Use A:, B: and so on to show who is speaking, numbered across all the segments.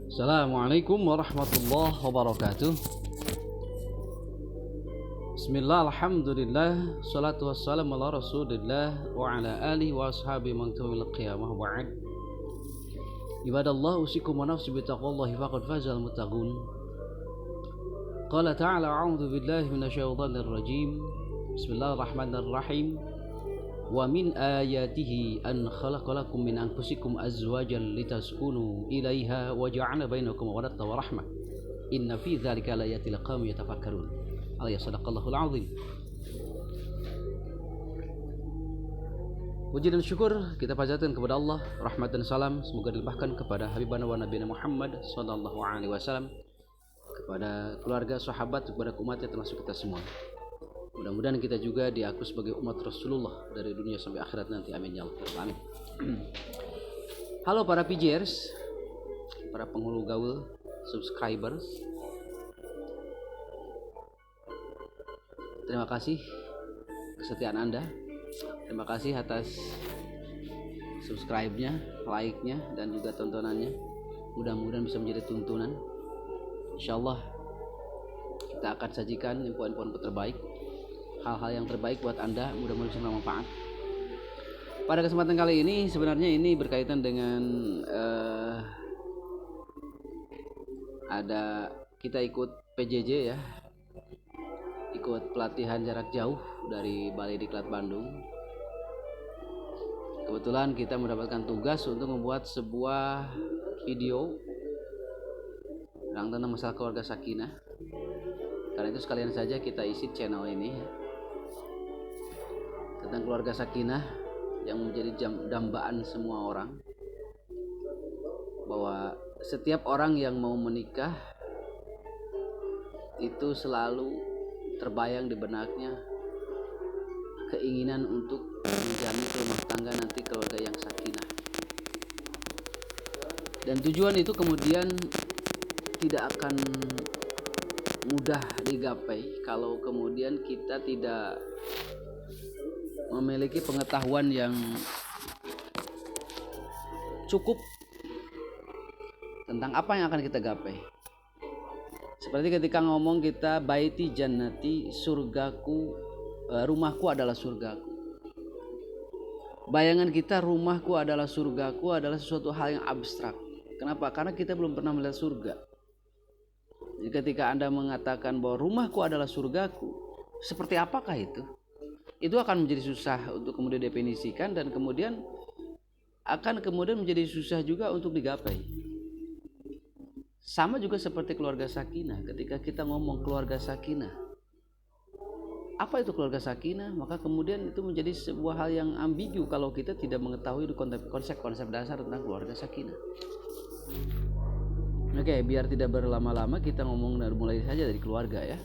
A: Assalamualaikum warahmatullahi wabarakatuh. Bismillah, alhamdulillah, salatu wassalamu ala rasulillah wa ala alihi wa ashabi man tawil qiyamah wa'ad. Ibadallah, usikum wa nafsi bitaqwallahi faqad fazal muttaqun. Qala ta'ala, a'udhu billahi minasyaitanir rajim. Bismillahirrahmanirrahim. Wa min ayatihi an khalaqalakum min anfusikum azwajan litaskunu ilaiha wa ja'ala bainakum mawaddatan wa rahmah. Inna fi dzalika laayatil liqaumin yatafakkarun. Alaihi sadaqallahul azim. Puji dan syukur kita panjatkan kepada Allah, rahmat dan salam semoga dilimpahkan kepada habibana wa nabiyana Muhammad sallallahu alaihi wasallam, kepada keluarga, sahabat, kepada umatnya termasuk kita semua. Mudah-mudahan kita juga diaku sebagai umat Rasulullah dari dunia sampai akhirat nanti. Amin ya rabbal alamin. Halo para PJers, para penghulu gaul, subscribers. Terima kasih kesetiaan Anda. Terima kasih atas subscribe-nya, like-nya, dan juga tontonannya. Mudah-mudahan bisa menjadi tuntunan. Insyaallah kita akan sajikan info-info terbaik, hal-hal yang terbaik buat Anda, mudah-mudahan bisa bermanfaat. Pada kesempatan kali ini sebenarnya ini berkaitan dengan ada kita ikut PJJ ya, ikut pelatihan jarak jauh dari Balai Diklat Bandung. Kebetulan kita mendapatkan tugas untuk membuat sebuah video tentang masalah keluarga sakinah. Karena itu sekalian saja kita isi channel ini tentang keluarga sakinah yang menjadi dambaan semua orang, bahwa setiap orang yang mau menikah itu selalu terbayang di benaknya keinginan untuk menjamin rumah tangga nanti keluarga yang sakinah, dan tujuan itu kemudian tidak akan mudah digapai kalau kemudian kita tidak memiliki pengetahuan yang cukup tentang apa yang akan kita gapai. Seperti ketika ngomong kita baiti jannati, surgaku, rumahku adalah surgaku. Bayangan kita rumahku adalah surgaku adalah sesuatu hal yang abstrak. Kenapa? Karena kita belum pernah melihat surga. Jadi ketika Anda mengatakan bahwa rumahku adalah surgaku, seperti apakah itu? Itu akan menjadi susah untuk kemudian definisikan, dan kemudian akan kemudian menjadi susah juga untuk digapai. Sama juga seperti keluarga sakinah. Ketika kita ngomong keluarga sakinah, apa itu keluarga sakinah? Maka kemudian itu menjadi sebuah hal yang ambigu kalau kita tidak mengetahui konsep-konsep dasar tentang keluarga sakinah. Oke, biar tidak berlama-lama kita ngomong mulai saja dari keluarga ya.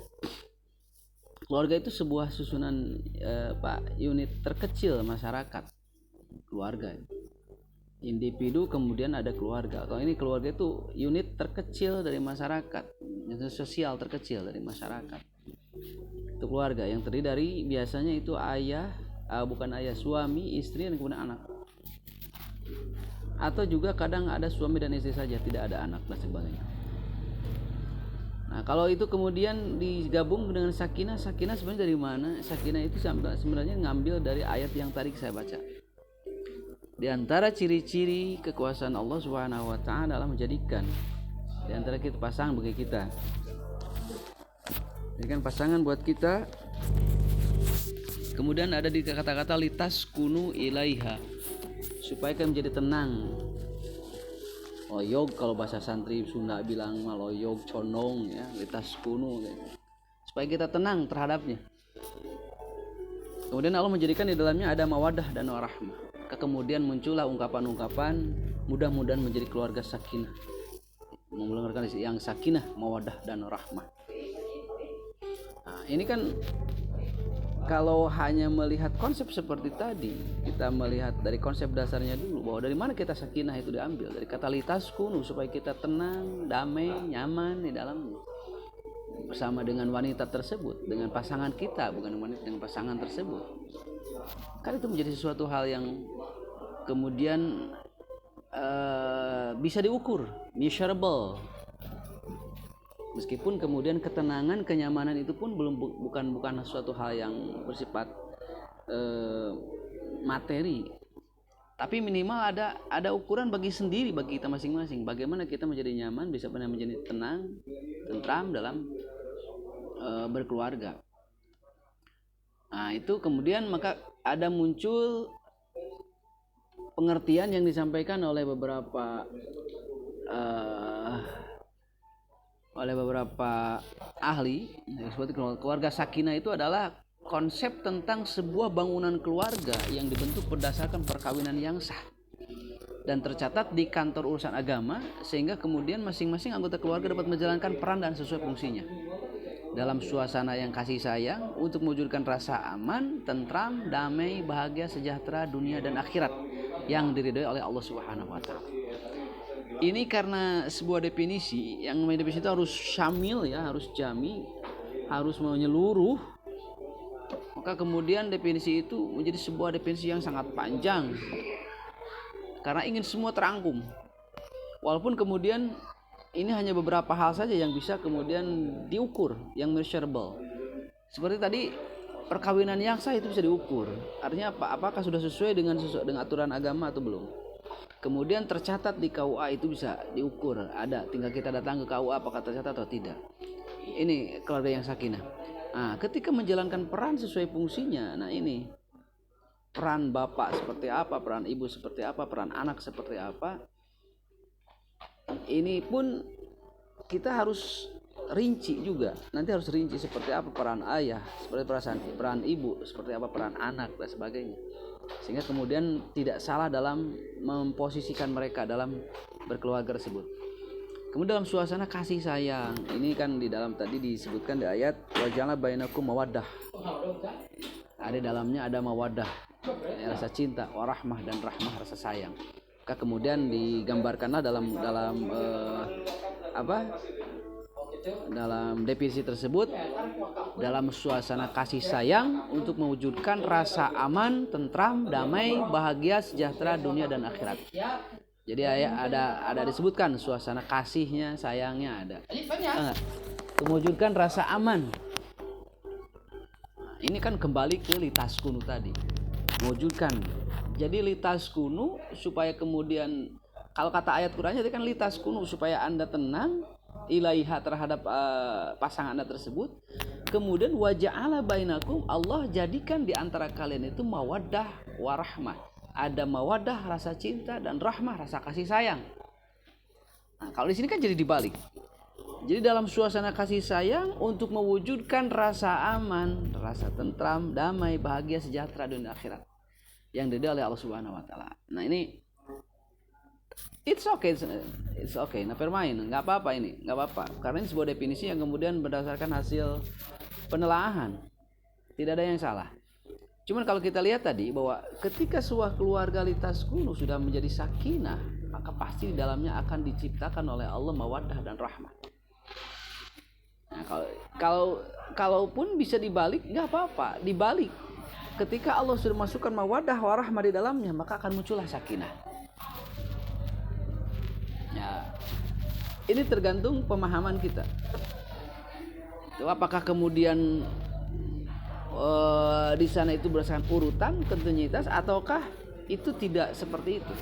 A: Keluarga itu sebuah susunan unit terkecil masyarakat. Keluarga, individu, kemudian ada keluarga. Kalau ini keluarga itu unit terkecil dari masyarakat, unit sosial terkecil dari masyarakat. Itu keluarga yang terdiri dari biasanya itu suami, istri, dan kemudian anak. Atau juga kadang ada suami dan istri saja, tidak ada anak dan sebagainya. Nah, kalau itu kemudian digabung dengan sakinah, sakinah sebenarnya dari mana? Sakinah itu sebenarnya ngambil dari ayat yang tadi saya baca. Di antara ciri-ciri kekuasaan Allah Subhanahu wa taala adalah menjadikan di antara kita pasangan bagi kita. Jadikan pasangan buat kita. Kemudian ada di kata-kata litas kunu ilaiha, supaya kita menjadi tenang. Loyog kalau bahasa santri Sunda bilang loyog condong ya, litas kuno gitu. Supaya kita tenang terhadapnya. Kemudian Allah menjadikan di dalamnya ada mawadah dan warahmah. Kemudian muncullah ungkapan-ungkapan mudah-mudahan menjadi keluarga sakinah, mengeluarkan yang sakinah, mawadah dan warahmah. Nah, ini kan kalau hanya melihat konsep seperti tadi, kita melihat dari konsep dasarnya dulu, bahwa dari mana kita sakinah itu diambil dari kata litas kunu, supaya kita tenang, damai, nyaman di dalamnya bersama dengan wanita tersebut, dengan pasangan kita, bukan dengan pasangan tersebut. Kan itu menjadi sesuatu hal yang kemudian bisa diukur, measurable. Meskipun kemudian ketenangan, kenyamanan itu pun bukan suatu hal yang bersifat materi, tapi minimal ada ukuran bagi kita masing-masing. Bagaimana kita menjadi nyaman, bisa benar menjadi tenang, tentram dalam berkeluarga. Nah itu kemudian maka ada muncul pengertian yang disampaikan oleh beberapa ahli. Seperti keluarga sakinah itu adalah konsep tentang sebuah bangunan keluarga yang dibentuk berdasarkan perkawinan yang sah dan tercatat di kantor urusan agama, sehingga kemudian masing-masing anggota keluarga dapat menjalankan peran dan sesuai fungsinya dalam suasana yang kasih sayang untuk mewujudkan rasa aman, tentram, damai, bahagia, sejahtera dunia dan akhirat yang diridhoi oleh Allah Subhanahu wa taala. Ini karena sebuah definisi yang namanya definisi itu harus syamil ya, harus jami, harus menyeluruh. Maka kemudian definisi itu menjadi sebuah definisi yang sangat panjang karena ingin semua terangkum. Walaupun kemudian ini hanya beberapa hal saja yang bisa kemudian diukur, yang measurable. Seperti tadi, perkawinan yang sah itu bisa diukur. Artinya apa? Apakah sudah sesuai dengan aturan agama atau belum? Kemudian tercatat di KUA itu bisa diukur. Ada, tinggal kita datang ke KUA apakah tercatat atau tidak. Ini keluarga yang sakinah. Nah, ketika menjalankan peran sesuai fungsinya, nah ini peran bapak seperti apa, peran ibu seperti apa, peran anak seperti apa. Ini pun kita harus rinci juga. Nanti harus rinci seperti apa peran ayah, seperti peran ibu, seperti apa peran anak dan sebagainya. Sehingga kemudian tidak salah dalam memposisikan mereka dalam berkeluarga tersebut. Kemudian dalam suasana kasih sayang, ini kan di dalam tadi disebutkan di ayat waja'alna bainakum mawaddah. Ada dalamnya ada mawaddah, rasa cinta, warahmah dan rahmah, rasa sayang. Maka kemudian digambarkanlah dalam definisi tersebut, dalam suasana kasih sayang untuk mewujudkan rasa aman, tentram, damai, bahagia, sejahtera dunia dan akhirat. Jadi ada disebutkan suasana kasihnya, sayangnya ada. Mewujudkan rasa aman. Ini kan kembali ke litaskunu tadi. Mewujudkan. Jadi litaskunu supaya kemudian, kalau kata ayat Qur'annya itu kan litaskunu supaya Anda tenang ilaiha terhadap pasangan Anda tersebut. Kemudian waja'ala bainakum, Allah jadikan di antara kalian itu mawaddah warahmah. Ada mawaddah rasa cinta dan rahmah rasa kasih sayang. Nah, kalau di sini kan jadi dibalik. Jadi dalam suasana kasih sayang untuk mewujudkan rasa aman, rasa tentram, damai, bahagia, sejahtera dunia akhirat yang diridhoi oleh Allah Subhanahu wa taala. Nah, ini it's okay, never mind, enggak apa-apa ini, enggak apa-apa. Karena ini sebuah definisi yang kemudian berdasarkan hasil penelaahan. Tidak ada yang salah. Cuman kalau kita lihat tadi bahwa ketika sebuah keluarga litaskunu sudah menjadi sakinah, maka pasti di dalamnya akan diciptakan oleh Allah mawaddah dan rahmah. Nah, kalaupun bisa dibalik, enggak apa-apa, dibalik. Ketika Allah sudah masukkan mawaddah warahmah di dalamnya, maka akan muncullah sakinah. Ya, ini tergantung pemahaman kita. Itu apakah kemudian di sana itu berdasarkan urutan kontinuitas ataukah itu tidak seperti itu.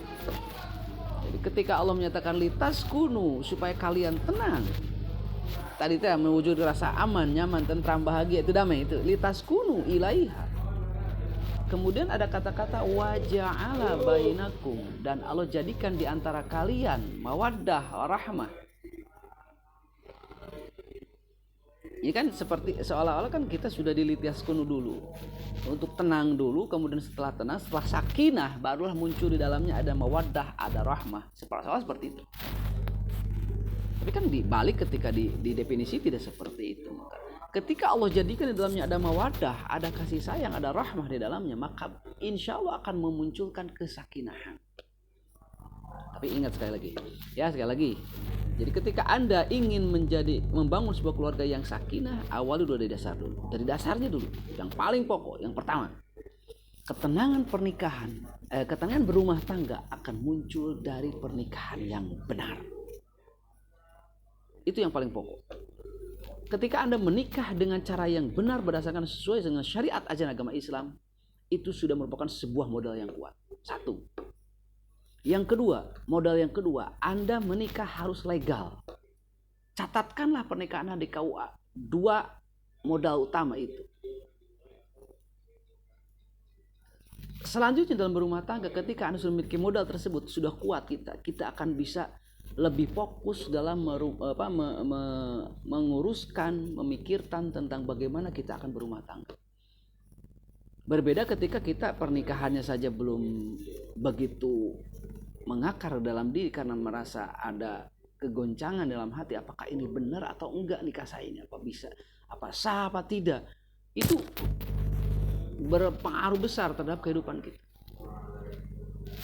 A: Jadi ketika Allah menyatakan litaskunu supaya kalian tenang. Tadi itu mewujud rasa aman, nyaman, tentram, bahagia, itu damai, itu litaskunu ilaiha. Kemudian ada kata-kata waja'ala bainakum, dan Allah jadikan di antara kalian mawaddah warahmah. Ini kan seperti seolah-olah kan kita sudah dilitaskunu dulu untuk tenang dulu, kemudian setelah tenang, setelah sakinah barulah muncul di dalamnya ada mawaddah, ada rahmah. Seperti itu. Tapi kan dibalik ketika di definisi tidak seperti itu. Ketika Allah jadikan di dalamnya ada mawaddah, ada kasih sayang, ada rahmah di dalamnya, maka insya Allah akan memunculkan kesakinahan. Tapi ingat sekali lagi. Jadi ketika Anda ingin membangun sebuah keluarga yang sakinah, awali dulu dari dasar dulu. Dari dasarnya dulu, yang paling pokok, yang pertama. ketenangan pernikahan, ketenangan berumah tangga akan muncul dari pernikahan yang benar. Itu yang paling pokok. Ketika Anda menikah dengan cara yang benar berdasarkan sesuai dengan syariat ajaran agama Islam, itu sudah merupakan sebuah modal yang kuat. Satu. Yang kedua, modal yang kedua, Anda menikah harus legal. Catatkanlah pernikahan Anda di KUA. Dua modal utama itu. Selanjutnya dalam berumah tangga, ketika Anda sudah memiliki modal tersebut, sudah kuat kita akan bisa lebih fokus dalam menguruskan, memikirkan tentang bagaimana kita akan berumah tangga. Berbeda ketika kita pernikahannya saja belum begitu mengakar dalam diri karena merasa ada kegoncangan dalam hati, apakah ini benar atau enggak nikah saya ini, apa bisa, apa sah, apa tidak. Itu berpengaruh besar terhadap kehidupan kita.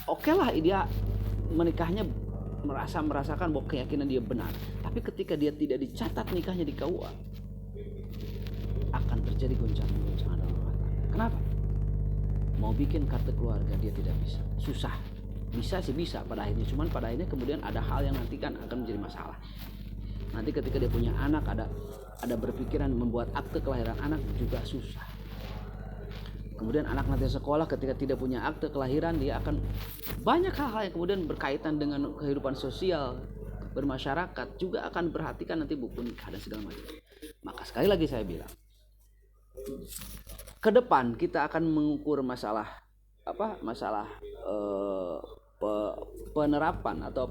A: Oke lah dia menikahnya merasakan bahwa keyakinan dia benar, tapi ketika dia tidak dicatat nikahnya di KUA, akan terjadi goncangan dalam rumah tangga. Kenapa? Mau bikin kartu keluarga dia tidak bisa, susah. Bisa sih bisa pada akhirnya, cuman pada akhirnya kemudian ada hal yang nanti kan akan menjadi masalah. Nanti ketika dia punya anak, ada berpikiran membuat akte kelahiran anak juga susah. Kemudian anak nanti sekolah ketika tidak punya akte kelahiran, dia akan banyak hal-hal yang kemudian berkaitan dengan kehidupan sosial bermasyarakat, juga akan perhatikan nanti buku nikah dan segala macam. Maka sekali lagi saya bilang, ke depan kita akan mengukur masalah penerapan atau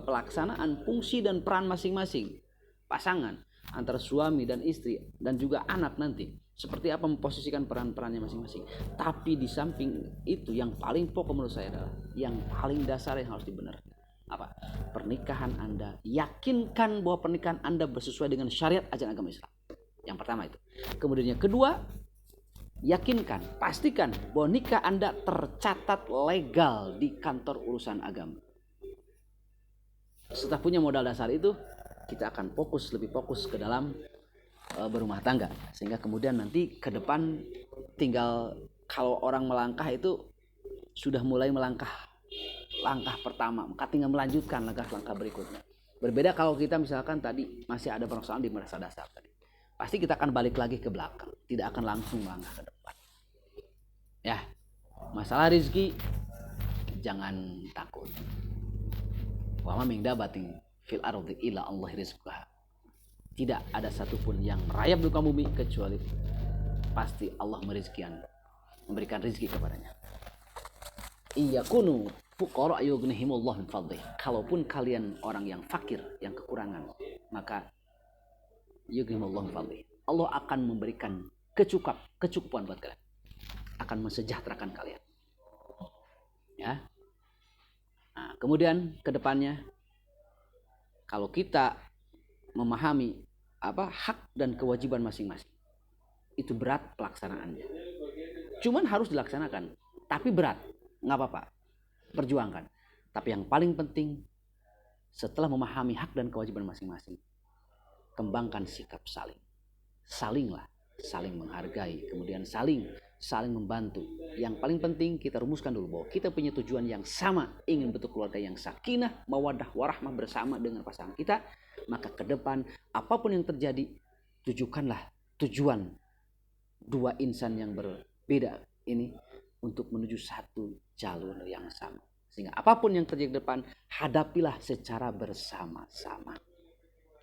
A: pelaksanaan fungsi dan peran masing-masing pasangan antara suami dan istri dan juga anak nanti. Seperti apa memposisikan peran-perannya masing-masing. Tapi di samping itu yang paling pokok menurut saya adalah yang paling dasar yang harus dibenarkan. Apa? Pernikahan Anda, yakinkan bahwa pernikahan Anda bersesuai dengan syariat ajaran agama Islam. Yang pertama itu. Kemudian yang kedua, yakinkan, pastikan bahwa nikah Anda tercatat legal di kantor urusan agama. Setelah punya modal dasar itu, kita akan lebih fokus ke dalam berumah tangga, sehingga kemudian nanti ke depan tinggal kalau orang melangkah itu sudah mulai langkah pertama, maka tinggal melanjutkan langkah-langkah berikutnya. Berbeda kalau kita misalkan tadi masih ada permasalahan di merasa dasar tadi, pasti kita akan balik lagi ke belakang, tidak akan langsung melangkah ke depan. Ya, masalah rezeki jangan takut. Wa ma min dabatin fil ardi illa Allah rizquha. Tidak ada satupun yang merayap di muka bumi kecuali pasti Allah memberikan rezeki kepadanya. Iyakunu fuqara yughnihimullah min fadlih. Kalaupun kalian orang yang fakir, yang kekurangan, maka yughnihimullah min fadlih. Allah akan memberikan kecukupan buat kalian. Akan mensejahterakan kalian. Ya. Nah, kemudian ke depannya kalau kita memahami hak dan kewajiban masing-masing, itu berat pelaksanaannya. Cuman harus dilaksanakan, tapi berat, nggak apa-apa, perjuangkan. Tapi yang paling penting, setelah memahami hak dan kewajiban masing-masing, kembangkan sikap salinglah, saling menghargai, kemudian saling membantu. Yang paling penting kita rumuskan dulu bahwa kita punya tujuan yang sama, ingin bentuk keluarga yang sakinah, mawaddah, warahmah bersama dengan pasangan kita. Maka ke depan apapun yang terjadi, tujukanlah tujuan dua insan yang berbeda ini untuk menuju satu jalur yang sama. Sehingga apapun yang terjadi ke depan, hadapilah secara bersama-sama.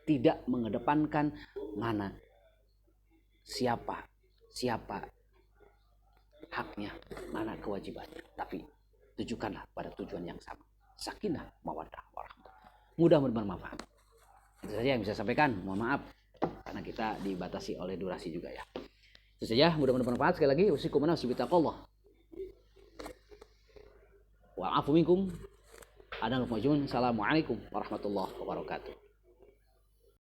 A: Tidak mengedepankan mana siapa haknya, mana kewajibannya, tapi tujukanlah pada tujuan yang sama. Sakinah, mawaddah, warahmah. Mudah-mudahan bermanfaat. Itu saja yang bisa sampaikan. Mohon maaf karena kita dibatasi oleh durasi juga ya. Itu saja, mudah-mudahan bermanfaat. Sekali lagi, usikum wa nafsi bittaqwallah. Wa'afu minkum. Assalamualaikum warahmatullahi wabarakatuh.